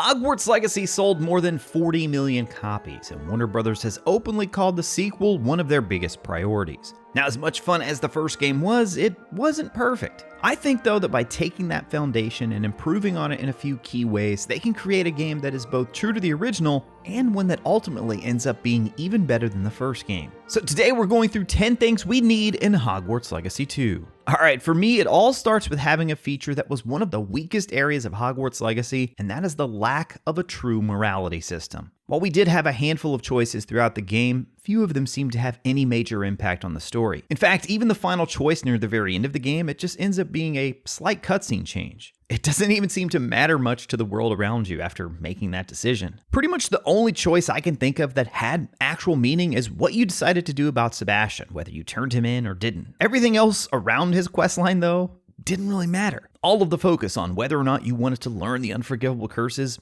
Hogwarts Legacy sold more than 40 million copies, and Warner Bros. Has openly called the sequel one of their biggest priorities. Now, as much fun as the first game was, it wasn't perfect. I think, though, that by taking that foundation and improving on it in a few key ways, they can create a game that is both true to the original and one that ultimately ends up being even better than the first game. So today we're going through 10 things we need in Hogwarts Legacy 2. Alright, for me, it all starts with having a feature that was one of the weakest areas of Hogwarts Legacy, and that is the lack of a true morality system. While we did have a handful of choices throughout the game, few of them seemed to have any major impact on the story. In fact, even the final choice near the very end of the game, it just ends up being a slight cutscene change. It doesn't even seem to matter much to the world around you after making that decision. Pretty much the only choice I can think of that had actual meaning is what you decided to do about Sebastian, whether you turned him in or didn't. Everything else around his questline, though, didn't really matter. All of the focus on whether or not you wanted to learn the unforgivable curses,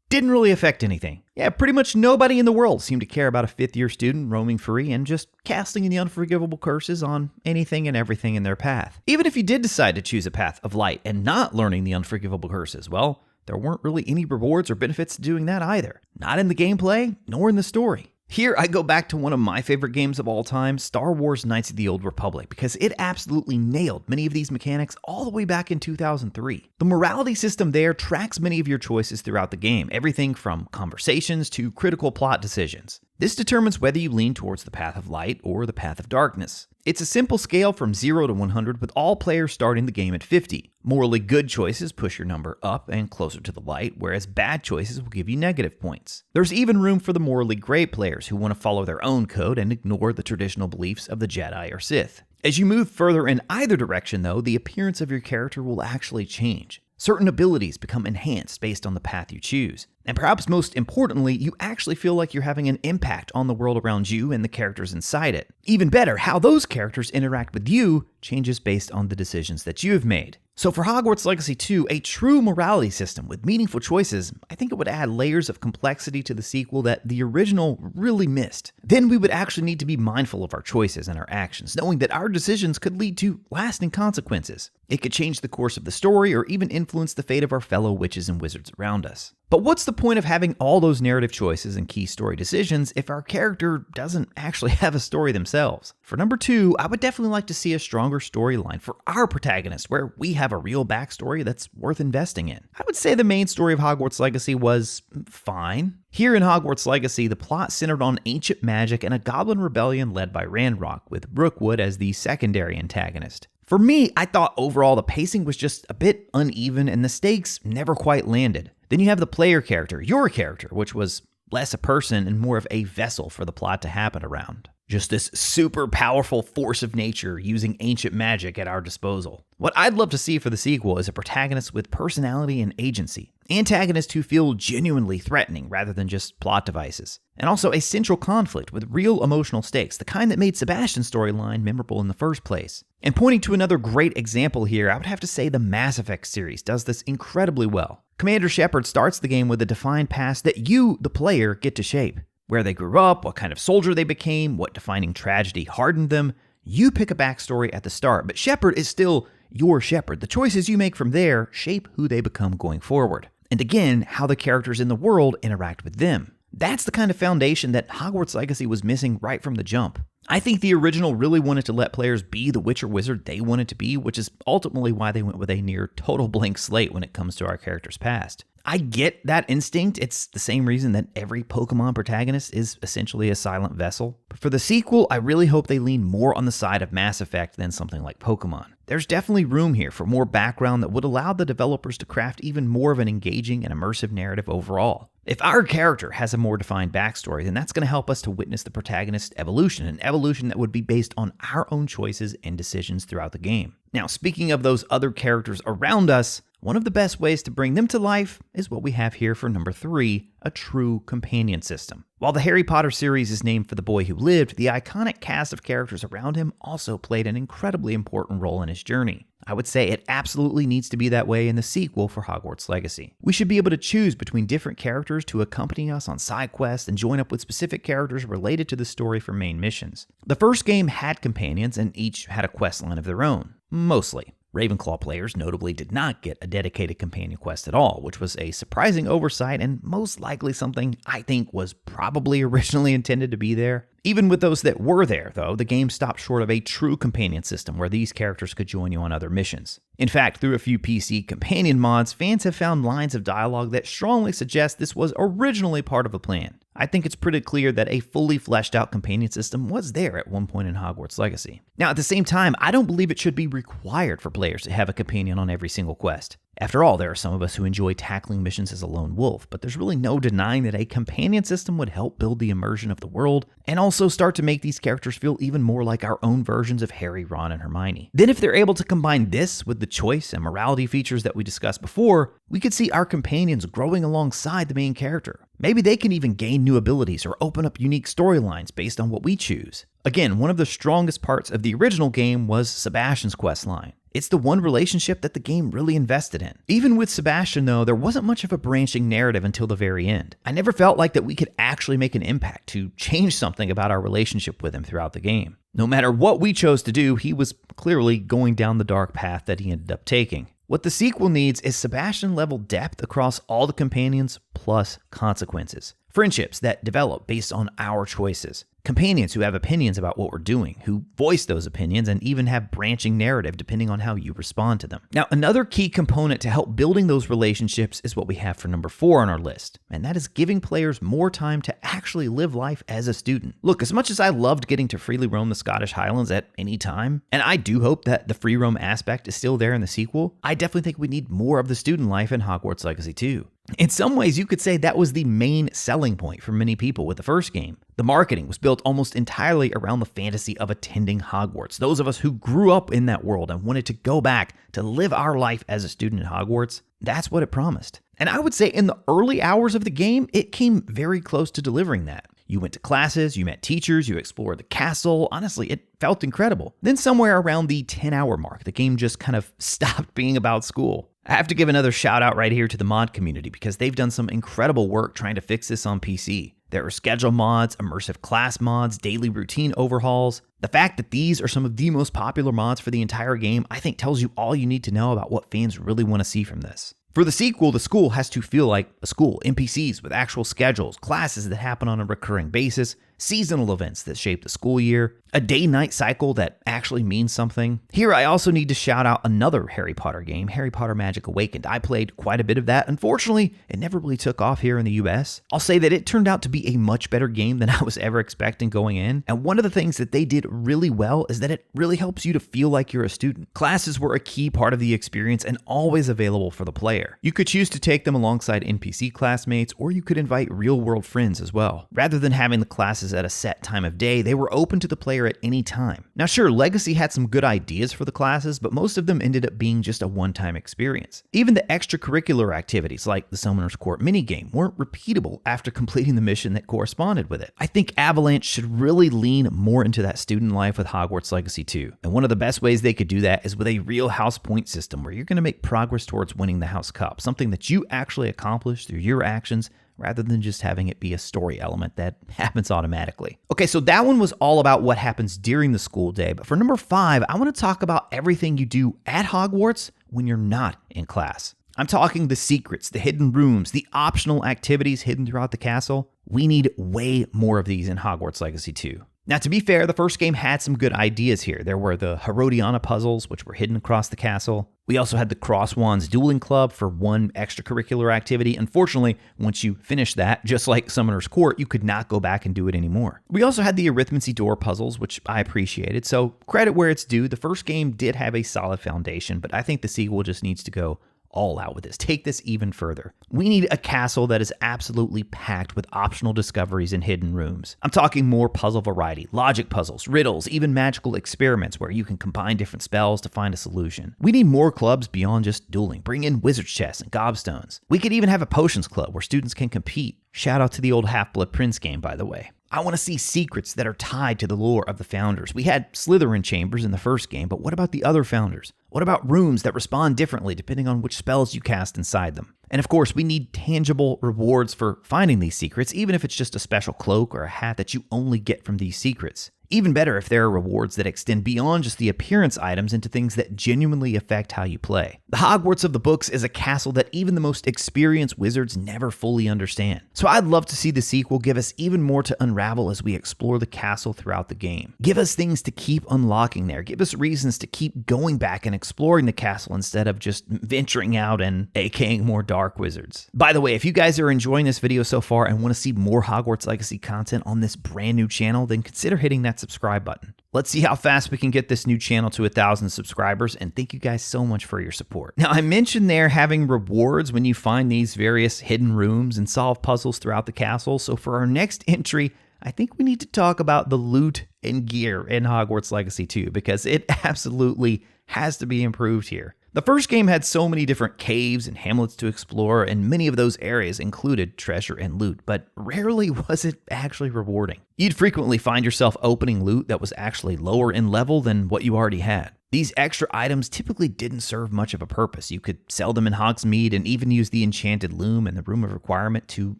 didn't really affect anything. Pretty much nobody in the world seemed to care about a fifth-year student roaming free and just casting the unforgivable curses on anything and everything in their path. Even if you did decide to choose a path of light and not learning the unforgivable curses, well, there weren't really any rewards or benefits to doing that either. Not in the gameplay, nor in the story. Here, I go back to one of my favorite games of all time, Star Wars Knights of the Old Republic, because it absolutely nailed many of these mechanics all the way back in 2003. The morality system there tracks many of your choices throughout the game, everything from conversations to critical plot decisions. This determines whether you lean towards the path of light or the path of darkness. It's a simple scale from 0 to 100 with all players starting the game at 50. Morally good choices push your number up and closer to the light, whereas bad choices will give you negative points. There's even room for the morally gray players who want to follow their own code and ignore the traditional beliefs of the Jedi or Sith. As you move further in either direction, though, the appearance of your character will actually change. Certain abilities become enhanced based on the path you choose. And perhaps most importantly, you actually feel like you're having an impact on the world around you and the characters inside it. Even better, how those characters interact with you changes based on the decisions that you have made. So for Hogwarts Legacy 2, a true morality system with meaningful choices, I think it would add layers of complexity to the sequel that the original really missed. Then we would actually need to be mindful of our choices and our actions, knowing that our decisions could lead to lasting consequences. It could change the course of the story or even influence the fate of our fellow witches and wizards around us. But what's the point of having all those narrative choices and key story decisions if our character doesn't actually have a story themselves? For number 2, I would definitely like to see a stronger storyline for our protagonist where we have a real backstory that's worth investing in. I would say the main story of Hogwarts Legacy was fine. Here in Hogwarts Legacy, the plot centered on ancient magic and a goblin rebellion led by Ranrock, with Rookwood as the secondary antagonist. For me, I thought overall the pacing was just a bit uneven and the stakes never quite landed. Then you have the player character, your character, which was less a person and more of a vessel for the plot to happen around. Just this super powerful force of nature using ancient magic at our disposal. What I'd love to see for the sequel is a protagonist with personality and agency. Antagonists who feel genuinely threatening rather than just plot devices. And also a central conflict with real emotional stakes, the kind that made Sebastian's storyline memorable in the first place. And pointing to another great example here, I would have to say the Mass Effect series does this incredibly well. Commander Shepard starts the game with a defined past that you, the player, get to shape. Where they grew up, what kind of soldier they became, what defining tragedy hardened them. You pick a backstory at the start, but Shepard is still your Shepard. The choices you make from there shape who they become going forward. And again, how the characters in the world interact with them. That's the kind of foundation that Hogwarts Legacy was missing right from the jump. I think the original really wanted to let players be the witch or wizard they wanted to be, which is ultimately why they went with a near total blank slate when it comes to our character's past. I get that instinct. It's the same reason that every Pokemon protagonist is essentially a silent vessel. But for the sequel, I really hope they lean more on the side of Mass Effect than something like Pokemon. There's definitely room here for more background that would allow the developers to craft even more of an engaging and immersive narrative overall. If our character has a more defined backstory, then that's going to help us to witness the protagonist's evolution, an evolution that would be based on our own choices and decisions throughout the game. Now, speaking of those other characters around us, one of the best ways to bring them to life is what we have here for number 3, a true companion system. While the Harry Potter series is named for the boy who lived, the iconic cast of characters around him also played an incredibly important role in his journey. I would say it absolutely needs to be that way in the sequel for Hogwarts Legacy. We should be able to choose between different characters to accompany us on side quests and join up with specific characters related to the story for main missions. The first game had companions and each had a quest line of their own, mostly. Ravenclaw players notably did not get a dedicated companion quest at all, which was a surprising oversight and most likely something I think was probably originally intended to be there. Even with those that were there, though, the game stopped short of a true companion system where these characters could join you on other missions. In fact, through a few PC companion mods, fans have found lines of dialogue that strongly suggest this was originally part of a plan. I think it's pretty clear that a fully fleshed out companion system was there at one point in Hogwarts Legacy. Now, at the same time, I don't believe it should be required for players to have a companion on every single quest. After all, there are some of us who enjoy tackling missions as a lone wolf, but there's really no denying that a companion system would help build the immersion of the world and also start to make these characters feel even more like our own versions of Harry, Ron, and Hermione. Then if they're able to combine this with the choice and morality features that we discussed before, we could see our companions growing alongside the main character. Maybe they can even gain new abilities or open up unique storylines based on what we choose. Again, one of the strongest parts of the original game was Sebastian's quest line. It's the one relationship that the game really invested in. Even with Sebastian, though, there wasn't much of a branching narrative until the very end. I never felt like that we could actually make an impact to change something about our relationship with him throughout the game. No matter what we chose to do, he was clearly going down the dark path that he ended up taking. What the sequel needs is Sebastian-level depth across all the companions plus consequences. Friendships that develop based on our choices. Companions who have opinions about what we're doing, who voice those opinions and even have branching narrative depending on how you respond to them. Now, another key component to help building those relationships is what we have for number 4 on our list, and that is giving players more time to actually live life as a student. Look, as much as I loved getting to freely roam the Scottish Highlands at any time, and I do hope that the free roam aspect is still there in the sequel, I definitely think we need more of the student life in Hogwarts Legacy 2. In some ways, you could say that was the main selling point for many people with the first game. The marketing was built almost entirely around the fantasy of attending Hogwarts. Those of us who grew up in that world and wanted to go back to live our life as a student at Hogwarts, that's what it promised. And I would say in the early hours of the game, it came very close to delivering that. You went to classes, you met teachers, you explored the castle. Honestly, it felt incredible. Then somewhere around the 10-hour mark, the game just kind of stopped being about school. I have to give another shout out right here to the mod community because they've done some incredible work trying to fix this on PC. There are schedule mods, immersive class mods, daily routine overhauls. The fact that these are some of the most popular mods for the entire game, I think tells you all you need to know about what fans really want to see from this. For the sequel, the school has to feel like a school, NPCs with actual schedules, classes that happen on a recurring basis, seasonal events that shape the school year, a day-night cycle that actually means something. Here, I also need to shout out another Harry Potter game, Harry Potter Magic Awakened. I played quite a bit of that. Unfortunately, it never really took off here in the US. I'll say that it turned out to be a much better game than I was ever expecting going in. And one of the things that they did really well is that it really helps you to feel like you're a student. Classes were a key part of the experience and always available for the player. You could choose to take them alongside NPC classmates, or you could invite real-world friends as well. Rather than having the classes at a set time of day, they were open to the player at any time. Now sure, Legacy had some good ideas for the classes, but most of them ended up being just a one-time experience. Even the extracurricular activities like the Summoner's Court minigame weren't repeatable after completing the mission that corresponded with it. I think Avalanche should really lean more into that student life with Hogwarts Legacy 2. And one of the best ways they could do that is with a real house point system where you're going to make progress towards winning the House Cup, something that you actually accomplish through your actions rather than just having it be a story element that happens automatically. Okay, so that one was all about what happens during the school day, but for number 5, I want to talk about everything you do at Hogwarts when you're not in class. I'm talking the secrets, the hidden rooms, the optional activities hidden throughout the castle. We need way more of these in Hogwarts Legacy 2. Now, to be fair, the first game had some good ideas here. There were the Herodiana puzzles, which were hidden across the castle. We also had the Cross Wands Dueling Club for one extracurricular activity. Unfortunately, once you finished that, just like Summoner's Court, you could not go back and do it anymore. We also had the Arithmancy Door puzzles, which I appreciated. So credit where it's due, the first game did have a solid foundation, but I think the sequel just needs to go all out with this. Take this even further. We need a castle that is absolutely packed with optional discoveries and hidden rooms. I'm talking more puzzle variety, logic puzzles, riddles, even magical experiments where you can combine different spells to find a solution. We need more clubs beyond just dueling. Bring in wizard's chess and gobstones. We could even have a potions club where students can compete. Shout out to the old Half-Blood Prince game, by the way. I want to see secrets that are tied to the lore of the founders. We had Slytherin chambers in the first game, but what about the other founders? What about rooms that respond differently depending on which spells you cast inside them? And of course, we need tangible rewards for finding these secrets, even if it's just a special cloak or a hat that you only get from these secrets. Even better if there are rewards that extend beyond just the appearance items into things that genuinely affect how you play. The Hogwarts of the books is a castle that even the most experienced wizards never fully understand. So I'd love to see the sequel give us even more to unravel as we explore the castle throughout the game. Give us things to keep unlocking there. Give us reasons to keep going back and exploring the castle instead of just venturing out and AKing more dark wizards. By the way, if you guys are enjoying this video so far and want to see more Hogwarts Legacy content on this brand new channel, then consider hitting that subscribe button. Let's see how fast we can get this new channel to 1,000 subscribers, and thank you guys so much for your support. Now, I mentioned there having rewards when you find these various hidden rooms and solve puzzles throughout the castle, so for our next entry, I think we need to talk about the loot and gear in Hogwarts Legacy 2, because it absolutely has to be improved here. The first game had so many different caves and hamlets to explore, and many of those areas included treasure and loot, but rarely was it actually rewarding. You'd frequently find yourself opening loot that was actually lower in level than what you already had. These extra items typically didn't serve much of a purpose. You could sell them in Hogsmeade and even use the enchanted loom and the room of requirement to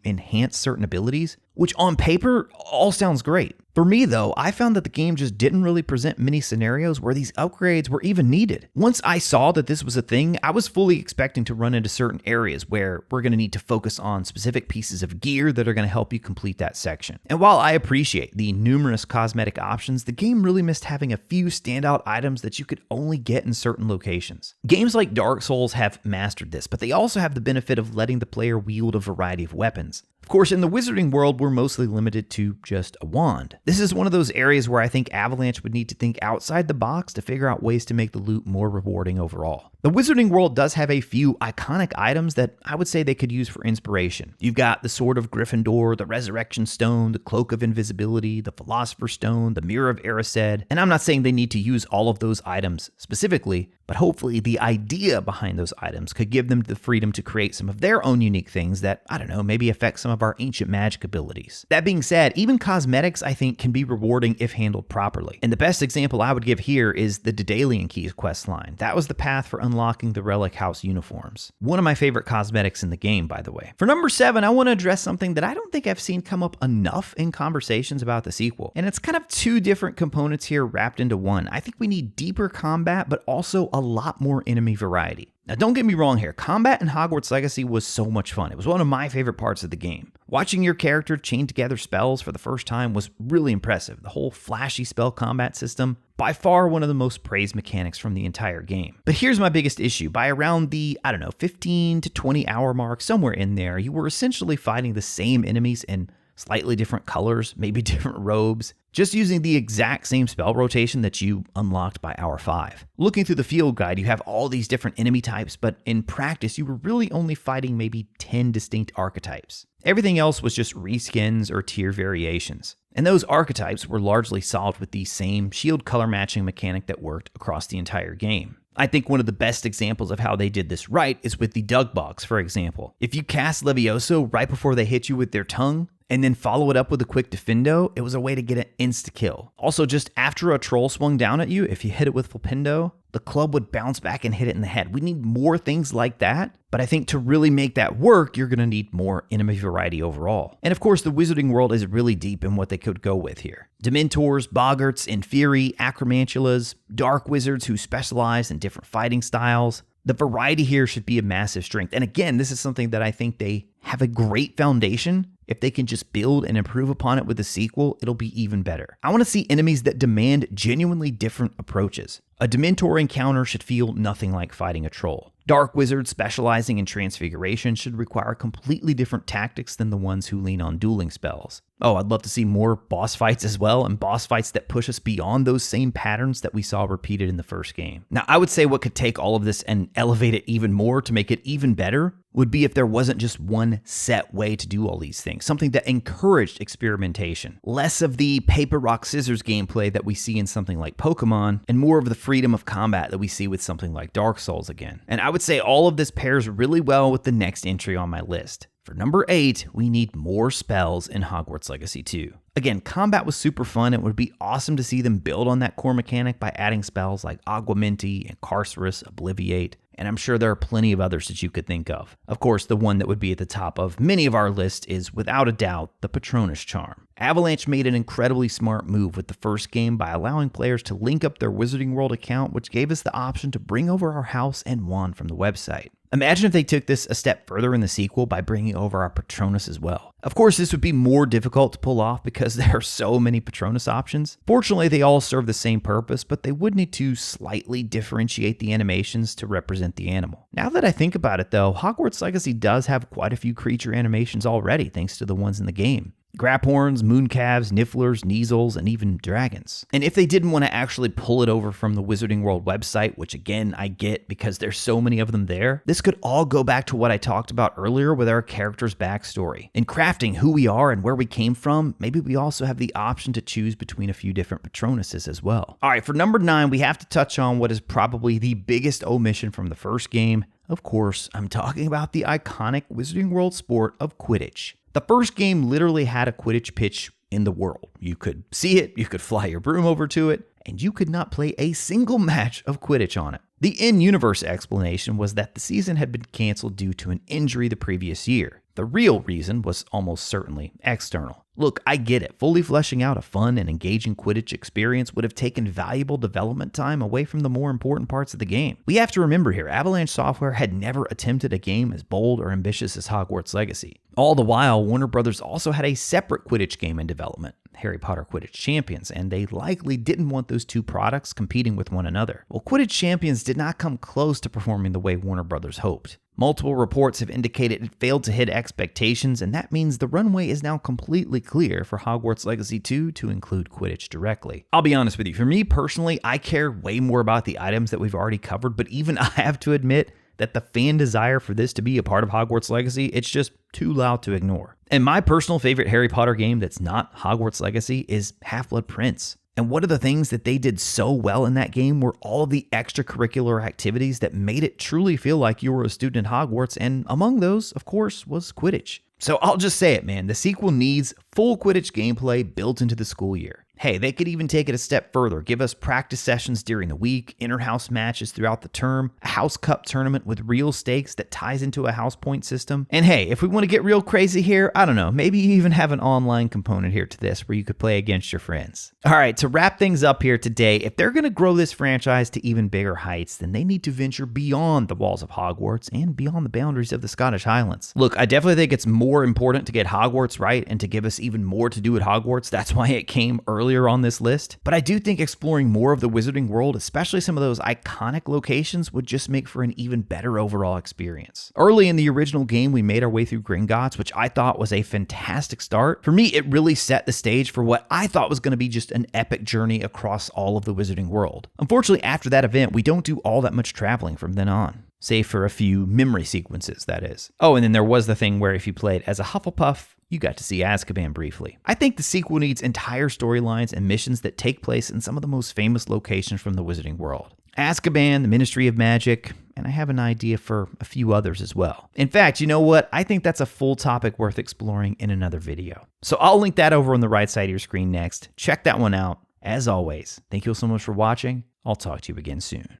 enhance certain abilities, which on paper all sounds great. For me though, I found that the game just didn't really present many scenarios where these upgrades were even needed. Once I saw that this was a thing, I was fully expecting to run into certain areas where we're going to need to focus on specific pieces of gear that are going to help you complete that section. And while I appreciate the numerous cosmetic options, the game really missed having a few standout items that you could only get in certain locations. Games like Dark Souls have mastered this, but they also have the benefit of letting the player wield a variety of weapons. Of course, in the wizarding world, we're mostly limited to just a wand. This is one of those areas where I think Avalanche would need to think outside the box to figure out ways to make the loot more rewarding overall. The wizarding world does have a few iconic items that I would say they could use for inspiration. You've got the Sword of Gryffindor, the Resurrection Stone, the Cloak of Invisibility, the Philosopher's Stone, the Mirror of Erised, and I'm not saying they need to use all of those items specifically, but hopefully the idea behind those items could give them the freedom to create some of their own unique things that, I don't know, maybe affect some of our ancient magic abilities. That being said, even cosmetics I think can be rewarding if handled properly. And the best example I would give here is the Daedalian Keys questline. That was the path for unlocking the Relic House uniforms. One of my favorite cosmetics in the game, by the way. For number 7, I want to address something that I don't think I've seen come up enough in conversations about the sequel. And it's kind of two different components here wrapped into one. I think we need deeper combat, but also a lot more enemy variety. Now, don't get me wrong here, combat in Hogwarts Legacy was so much fun. It was one of my favorite parts of the game. Watching your character chain together spells for the first time was really impressive. The whole flashy spell combat system, by far one of the most praised mechanics from the entire game. But here's my biggest issue. By around the, 15 to 20 hour mark, somewhere in there, you were essentially fighting the same enemies in slightly different colors, maybe different robes, just using the exact same spell rotation that you unlocked by hour 5. Looking through the field guide, you have all these different enemy types, but in practice, you were really only fighting maybe 10 distinct archetypes. Everything else was just reskins or tier variations. And those archetypes were largely solved with the same shield color matching mechanic that worked across the entire game. I think one of the best examples of how they did this right is with the Dugbogs, for example. If you cast Levioso right before they hit you with their tongue, and then follow it up with a quick Defendo, it was a way to get an insta-kill. Also, just after a troll swung down at you, if you hit it with Flipendo, the club would bounce back and hit it in the head. We need more things like that, but I think to really make that work, you're going to need more enemy variety overall. And of course, the wizarding world is really deep in what they could go with here. Dementors, Boggarts, Inferi, Acromantulas, dark wizards who specialize in different fighting styles. The variety here should be a massive strength. And again, this is something that I think they have a great foundation. If they can just build and improve upon it with the sequel, it'll be even better. I want to see enemies that demand genuinely different approaches. A Dementor encounter should feel nothing like fighting a troll. Dark wizards specializing in transfiguration should require completely different tactics than the ones who lean on dueling spells. Oh, I'd love to see more boss fights as well, and boss fights that push us beyond those same patterns that we saw repeated in the first game. Now, I would say what could take all of this and elevate it even more to make it even better would be if there wasn't just one set way to do all these things, something that encouraged experimentation. Less of the paper, rock, scissors gameplay that we see in something like Pokemon, and more of the freedom of combat that we see with something like Dark Souls again. And I would say all of this pairs really well with the next entry on my list. For number 8, we need more spells in Hogwarts Legacy 2. Again, combat was super fun. It would be awesome to see them build on that core mechanic by adding spells like Aguamenti, Incarcerus, Obliviate, and I'm sure there are plenty of others that you could think of. Of course, the one that would be at the top of many of our lists is, without a doubt, the Patronus Charm. Avalanche made an incredibly smart move with the first game by allowing players to link up their Wizarding World account, which gave us the option to bring over our house and wand from the website. Imagine if they took this a step further in the sequel by bringing over our Patronus as well. Of course, this would be more difficult to pull off because there are so many Patronus options. Fortunately, they all serve the same purpose, but they would need to slightly differentiate the animations to represent the animal. Now that I think about it though, Hogwarts Legacy does have quite a few creature animations already thanks to the ones in the game. Graphorns, mooncalves, nifflers, Kneazles, and even dragons. And if they didn't want to actually pull it over from the Wizarding World website, which again, I get because there's so many of them there, this could all go back to what I talked about earlier with our character's backstory. In crafting who we are and where we came from, maybe we also have the option to choose between a few different Patronuses as well. All right, for number 9, we have to touch on what is probably the biggest omission from the first game. Of course, I'm talking about the iconic Wizarding World sport of Quidditch. The first game literally had a Quidditch pitch in the world. You could see it, you could fly your broom over to it, and you could not play a single match of Quidditch on it. The in-universe explanation was that the season had been canceled due to an injury the previous year. The real reason was almost certainly external. Look, I get it. Fully fleshing out a fun and engaging Quidditch experience would have taken valuable development time away from the more important parts of the game. We have to remember here, Avalanche Software had never attempted a game as bold or ambitious as Hogwarts Legacy. All the while, Warner Brothers also had a separate Quidditch game in development, Harry Potter Quidditch Champions, and they likely didn't want those two products competing with one another. Well, Quidditch Champions did not come close to performing the way Warner Brothers hoped. Multiple reports have indicated it failed to hit expectations, and that means the runway is now completely clear for Hogwarts Legacy 2 to include Quidditch directly. I'll be honest with you, for me personally, I care way more about the items that we've already covered, but even I have to admit that the fan desire for this to be a part of Hogwarts Legacy, it's just too loud to ignore. And my personal favorite Harry Potter game that's not Hogwarts Legacy is Half-Blood Prince. And one of the things that they did so well in that game were all the extracurricular activities that made it truly feel like you were a student at Hogwarts, and among those, of course, was Quidditch. So I'll just say it, man, the sequel needs full Quidditch gameplay built into the school year. Hey, they could even take it a step further, give us practice sessions during the week, inter-house matches throughout the term, a house cup tournament with real stakes that ties into a house point system. And hey, if we want to get real crazy here, I don't know, maybe you even have an online component here to this where you could play against your friends. All right, to wrap things up here today, if they're going to grow this franchise to even bigger heights, then they need to venture beyond the walls of Hogwarts and beyond the boundaries of the Scottish Highlands. Look, I definitely think it's more important to get Hogwarts right and to give us even more to do at Hogwarts. That's why it came earlier on this list. But I do think exploring more of the Wizarding World, especially some of those iconic locations, would just make for an even better overall experience. Early in the original game, we made our way through Gringotts, which I thought was a fantastic start. For me, it really set the stage for what I thought was going to be just an epic journey across all of the Wizarding World. Unfortunately, after that event, we don't do all that much traveling from then on. Save for a few memory sequences, that is. Oh, and then there was the thing where if you played as a Hufflepuff, you got to see Azkaban briefly. I think the sequel needs entire storylines and missions that take place in some of the most famous locations from the Wizarding World. Azkaban, the Ministry of Magic, and I have an idea for a few others as well. In fact, you know what? I think that's a full topic worth exploring in another video. So I'll link that over on the right side of your screen next. Check that one out. As always, thank you all so much for watching. I'll talk to you again soon.